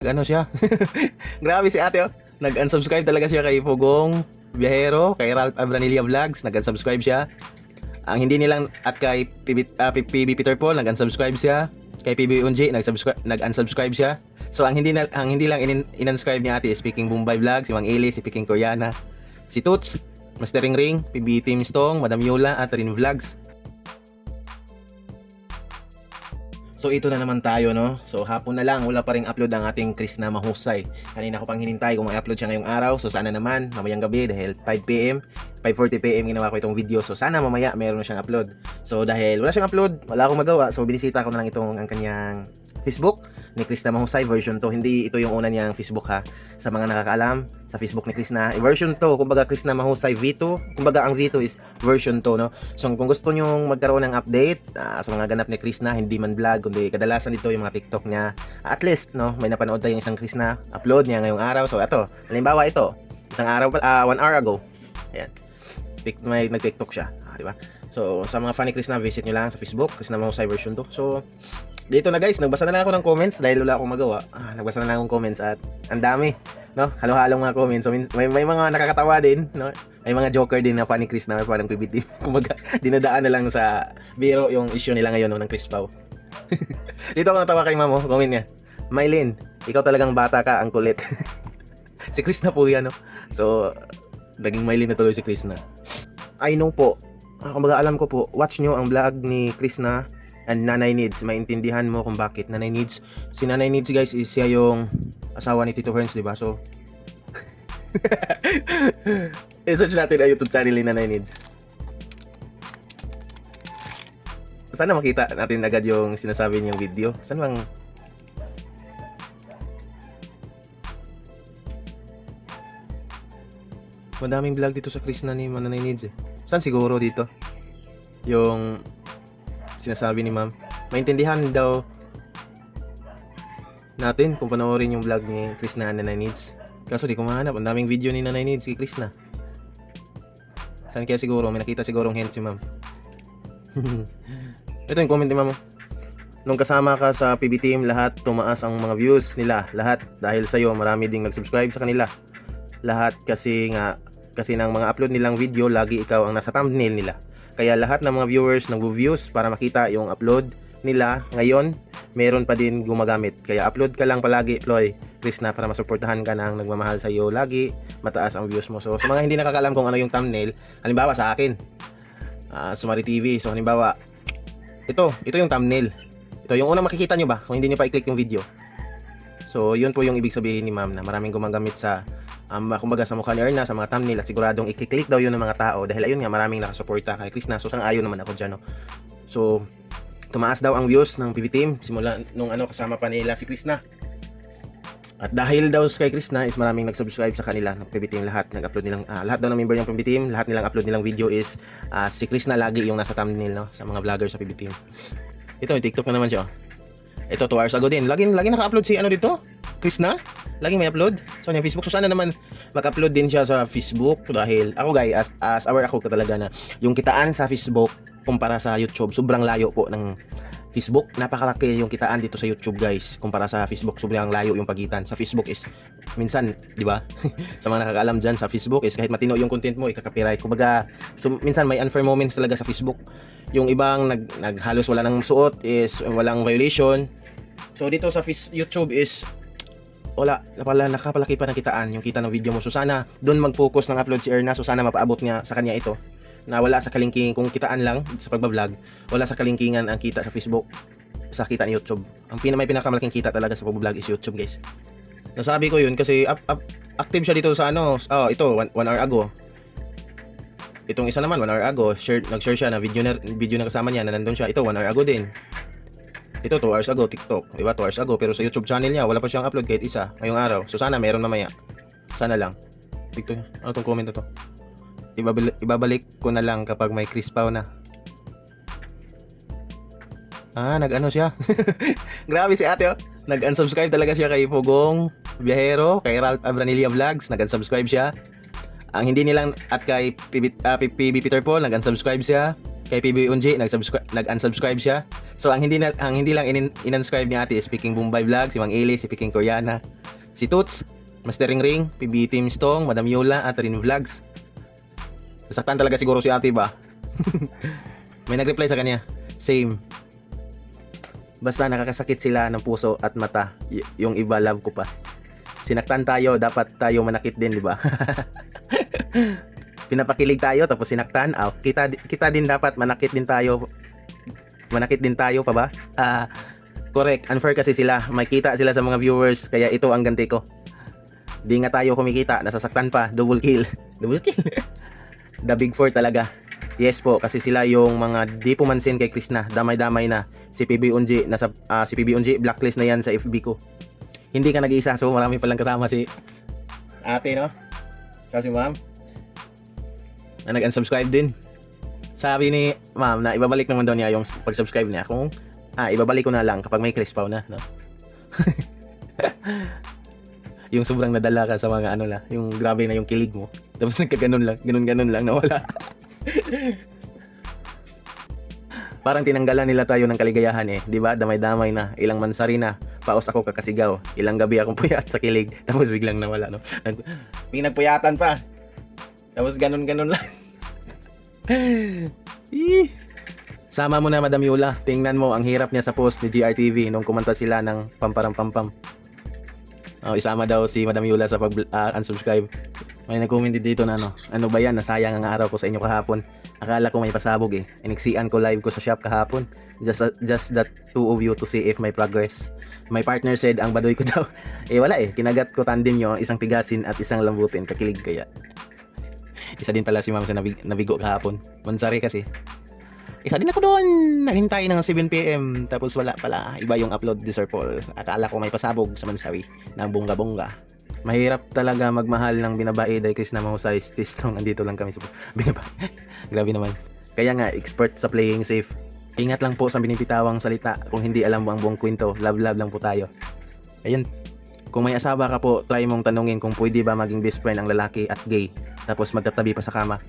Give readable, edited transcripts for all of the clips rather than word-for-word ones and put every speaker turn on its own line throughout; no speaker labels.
Ano siya? Grabe si ate, oh. Nag-unsubscribe talaga siya kay Pugong Biyahero, kay Ralph Abranilla Vlogs, nag-unsubscribe siya. Ang hindi nilang at kay PB Peter Paul, nag-unsubscribe siya. Kay PB Unji, nag-unsubscribe siya. So ang hindi lang in-unscribe niya ate is Speaking Bombay Vlogs, si Mang Eli, si Speaking Koreana, si Toots, Master Ring Ring, PB Team Stong, Madam Yola at Rin Vlogs. So ito na naman tayo, no? So hapon na lang, wala pa ring upload ang ating Chris na mahusay. Kanina ko pang hinintay kung may-upload siya ngayong araw. So sana naman, mamayang gabi dahil 5pm, 5:40pm ginawa ko itong video. So sana mamaya meron na siyang upload. So dahil wala siyang upload, wala akong magawa. So binisita ko na lang itong ang kanyang Facebook ni Chris na mahusay version 2. Hindi ito yung una niyang Facebook ha. Sa mga nakakaalam, sa Facebook ni Chris na version 2, kumbaga Chris na mahusay V2. Kumbaga ang V2 is version 2, no? So kung gusto niyo magkaroon ng update sa mga ganap ni Chris na, hindi man vlog kundi kadalasan dito yung mga TikTok niya. At least, no, may napanood tayong isang Chris na upload niya ngayong araw. So ito, halimbawa ito, isang araw 1 hour ago. Ayan. May nag-TikTok siya, di ba? So sa mga funny Chris na, visit niyo lang sa Facebook, Chris na mahusay version 2. So dito na guys, nagbasa na lang ako ng comments dahil wala akong magawa. Nagbasa na lang akong comments at ang dami, no? Halo-halong mga comments. So may mga nakakatawa din, no? May mga joker din na funny Chris na parang PBT. Kumaga, dinadaan na lang sa biro yung issue nila ngayon, no, ng Chris Pao. Dito ako natawa kay mamo, comment niya. Mylene, ikaw talagang bata ka, ang kulit. Si Chris na po yan, no? So, naging Mylene na tuloy si Chris na. I know po. Kumbaga alam ko po, watch nyo ang vlog ni Chris na and Nanay Needs. Maintindihan mo kung bakit Nanay Needs. Si Nanay Needs guys is siya yung asawa ni Tito Ferns, diba? So i-search natin ang YouTube channel ni Nanay Needs. Sana makita natin agad yung sinasabi niyang video. Saan bang madaming vlog dito sa Chris na ni Nanay Needs eh. Saan siguro dito yung sinasabi ni ma'am? Maintindihan daw natin kung panoorin yung vlog ni Chris na Nanay Needs. Kaso di ko mahanap. Ang daming video ni Nanay Needs kay Chris na. Saan kaya siguro? May nakita sigurong hint si ma'am. Ito yung comment ni ma'am. Nung kasama ka sa PB Team, lahat tumaas ang mga views nila. Lahat dahil sa'yo, marami ding nag-subscribe sa kanila. Lahat kasi ng mga upload nilang video, lagi ikaw ang nasa thumbnail nila. Kaya lahat ng mga viewers nag-views para makita yung upload nila. Ngayon, meron pa din gumagamit. Kaya upload ka lang palagi, Ploy, Chris na, para masuportahan ka ng nagmamahal sa iyo. Lagi mataas ang views mo. So sa mga hindi nakakaalam kung ano yung thumbnail, halimbawa sa akin, Sumari TV. So halimbawa, ito yung thumbnail. Ito yung unang makikita nyo ba kung hindi nyo pa i-click yung video. So yun po yung ibig sabihin ni ma'am na maraming gumagamit sa kumbaga sa mukha ni Erna, sa mga thumbnail, at siguradong i-click daw yun ng mga tao dahil ayun nga, maraming nakasuporta kay Chris na. So sang-ayon naman ako dyan, no? So tumaas daw ang views ng PB Team simula nung kasama pa nila si Chris na. At dahil daw kay Chris na is maraming nag-subscribe sa kanila ng PB Team. Lahat nag-upload nilang lahat daw ng member ng PB Team, lahat nilang upload nilang video is si Chris na lagi yung nasa thumbnail, no, sa mga vlogger sa PB Team. Ito yung TikTok na naman siya, oh. Ito 2 hours ago din. Lagi naka-upload si dito, Chris na. Laging may upload sa kanyang Facebook. So sana naman mag-upload din siya sa Facebook dahil ako guys, as aware ako talaga na yung kitaan sa Facebook kumpara sa YouTube, sobrang layo po ng Facebook. Napakalaki yung kitaan dito sa YouTube guys kumpara sa Facebook. Sobrang layo yung pagitan. Sa Facebook is minsan, di ba? Sa mga nakakaalam dyan, sa Facebook is kahit matino yung content mo, ikaka-copyright. Kumbaga, so, minsan may unfair moments talaga sa Facebook. Yung ibang naghalos wala nang suot is walang violation. So dito sa YouTube is wala, nakapalaki pa ng kitaan yung kita ng video mo. So sana doon mag-focus ng upload si Erna. So sana mapaabot niya sa kanya ito na wala sa kalingking, kung kitaan lang sa pagbablog, wala sa kalingkingan ang kita sa Facebook, sa kita ni YouTube. May pinakamalaking kita talaga sa pagbablog is YouTube guys. Nasabi ko yun kasi active siya dito sa ito 1 hour ago. Itong isa naman 1 hour ago, nag-share siya na video na kasama niya na nandun siya. Ito 1 hour ago din. Ito 2 hours ago, TikTok, diba? 2 hours ago, pero sa YouTube channel niya wala pa siyang upload kahit isa ngayong araw. So sana meron mamaya. Sana lang. TikTok, ano tong comment na to? Ibabalik ko na lang kapag may Chris Pao na. Nag-ano siya. Grabe si ate, oh. Nag-unsubscribe talaga siya kay Pugong Biyahero, kay Ralph Abranilla Vlogs, nag-unsubscribe siya. Ang hindi nilang at kay PB Peter Paul, nag-unsubscribe siya. Kay PB Unji, nag-unsubscribe siya. So ang hindi lang in-unscribe ni ate is Speaking Bombay Vlog, si Mang Eli, si Speaking Koreana, si Toots, Mastering Ring, PB Team Stong, Madam Yola, at Rin Vlogs. Nasaktan talaga siguro si ate ba? May nag-reply sa kanya. Same. Basta nakakasakit sila ng puso at mata. Yung iba love ko pa. Sinaktan tayo, dapat tayo manakit din, di ba? Pinapakilig tayo tapos sinaktan. Kita din dapat manakit din tayo. Manakit din tayo pa ba? Correct. Unfair kasi sila. May kita sila sa mga viewers. Kaya ito ang ganti ko. Di nga tayo kumikita. Nasasaktan pa. Double kill. Double kill. The Big Four talaga. Yes po. Kasi sila yung mga di pumansin kay Krishna. Damay-damay na. Si PB Unji. Si PB Unji. Blacklist na yan sa FB ko. Hindi ka nag-iisa. So marami palang kasama si ate, no? So si ma'am. Na nag-unsubscribe din. Sabi ni ma'am na ibabalik naman daw niya yung pag-subscribe niya. Kung ibabalik ko na lang kapag may crispaw na, no? Yung sobrang nadala ka sa mga ano la, yung grabe na yung kilig mo. Tapos nagkaganon lang, ganun lang nawala. Parang tinanggalan nila tayo ng kaligayahan eh, 'di ba? Damay-damay na, ilang mansari na, paos ako kakasigaw, ilang gabi akong puyat sa kilig, tapos biglang nawala, no? Pinagpuyatan pa. Tapos ganun lang. Sama mo na Madam Yola. Tingnan mo ang hirap niya sa post ni GRTV nung kumanta sila ng pamparam-pampam. Isama daw si Madam Yola sa pag-unsubscribe. May nag-comment dito na ano ba yan, nasayang ang araw ko sa inyo kahapon. Akala ko may pasabog eh. Iniksian ko live ko sa shop kahapon. Just that two of you to see if my progress. My partner said ang badoy ko daw. Wala eh. Kinagat ko tandem nyo, isang tigasin at isang lambutin. Kakilig kaya. Isa din pala si ma'am sa nabigo kahapon. Mansari kasi. Isa din ako doon. Naghintay ng 7 PM. Tapos wala pala. Iba yung upload ni Sir Paul. Akala ko may pasabog sa Mansawi ng bongga-bongga. Mahirap talaga magmahal ng binabae dahil kasi na mahusay. Tistong, andito lang kami sa binabae. Grabe naman. Kaya nga, expert sa playing safe. Ingat lang po sa binibitawang salita. Kung hindi alam mo ang buong kwento, love lang po tayo. Ayun. Kung may asawa ka po, try mong tanungin kung pwede ba maging best friend ang lalaki at gay. Tapos magkatabi pa sa kama.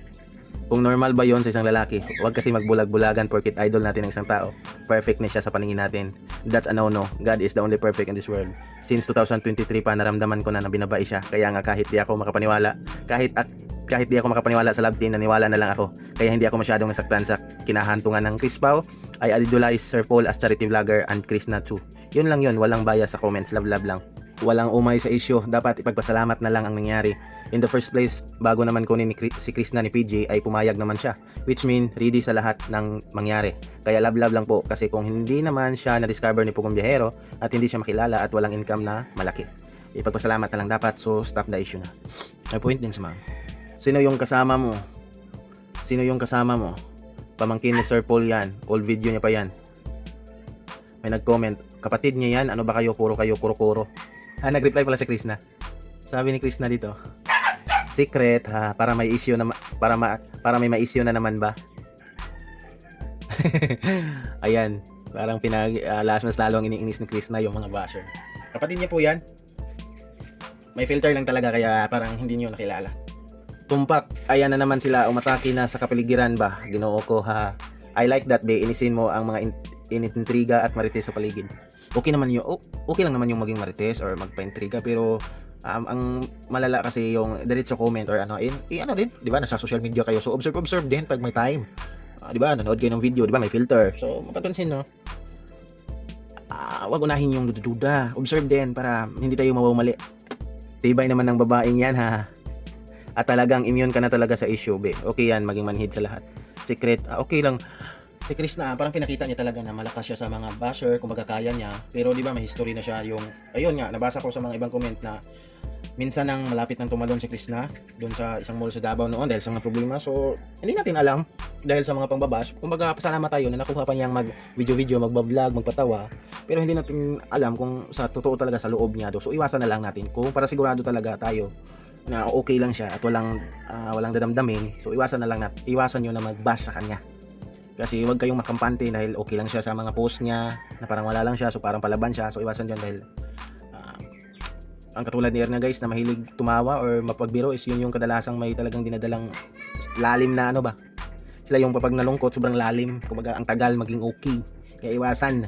Kung normal ba yon sa isang lalaki, huwag kasi magbulag-bulagan porkit idol natin ng isang tao. Perfect na siya sa paningin natin. That's a no-no. God is the only perfect in this world. Since 2023 pa, naramdaman ko na binabae siya. Kaya nga kahit di ako makapaniwala, kahit di ako makapaniwala sa love team, naniwala na lang ako. Kaya hindi ako masyadong nasaktan sa kinahantungan ng Chris Pao. I idolize Sir Paul as charity vlogger and Chris Natsu. Yun lang yun, walang bias sa comments, love lang. Walang umay sa issue, dapat ipagpasalamat na lang ang nangyari. In the first place, bago naman kunin si Krishna ni PJ ay pumayag naman siya, which mean ready sa lahat ng mangyari. Kaya love lang po, kasi kung hindi naman siya na-discover ni Pugong Biyahero at hindi siya makilala at walang income na malaki, ipagpasalamat na lang dapat, so stop the issue na. May point din si ma'am. Sino yung kasama mo? Pamangkin ni Sir Paul yan, old video niya pa yan. May nag-comment, kapatid niya yan, ano ba kayo, puro kuro-kuro. Nag-reply pala si Krishna. Sabi ni Krishna dito, secret ha, para may issue na para may ma-issue na naman ba? Ayan, parang mas lalong iniinis ni Krishna yung mga basher. Kapatid niya po yan. May filter lang talaga kaya parang hindi niyo nakilala. Tumpak, ayan na naman sila, umatake na sa kapaligiran ba? Ginoo ko ha. I like that be, inisin mo ang mga intriga at marites sa paligid. Okay lang naman yung maging marites or magpa-intriga, pero ang malala kasi yung diretso comment or ano din, di ba, nasa social media kayo, so observe din pag may time. Di ba, nanood kayo ng video, di ba, may filter, so mapapansin, no? Wag unahin yung duda, observe din para hindi tayo mawawali. Tibay naman ng babaeng yan ha, at talagang immune ka na talaga sa issue, be. Okay yan, maging manhid sa lahat. Secret, okay lang. Si Krishna, parang pinakita niya talaga na malakas siya sa mga basher, kung magkakaya niya. Pero di ba may history na siya yung, ayun nga, nabasa ko sa mga ibang comment na minsan nang malapit nang tumalon si Krishna doon sa isang mall sa Davao noon dahil sa mga problema. So, hindi natin alam dahil sa mga pangbabash. Kumbaga, pasalamat tayo na nakuha pa niyang mag-video, magbablog, magpatawa. Pero hindi natin alam kung sa totoo talaga sa loob niya do. So, iwasan na lang natin. Kung para sigurado talaga tayo na okay lang siya at walang dadamdamin, so iwasan niyo na mag-bash sa kanya. Kasi huwag kayong makampante dahil okay lang siya sa mga post niya na parang wala lang siya, so parang palaban siya. So iwasan dyan dahil ang katulad ni Erna guys na mahilig tumawa or mapagbiro is yun yung kadalasang may talagang dinadalang lalim na ano ba. Sila yung kapag nalungkot sobrang lalim, kumbaga ang tagal maging okay.
Kaya iwasan.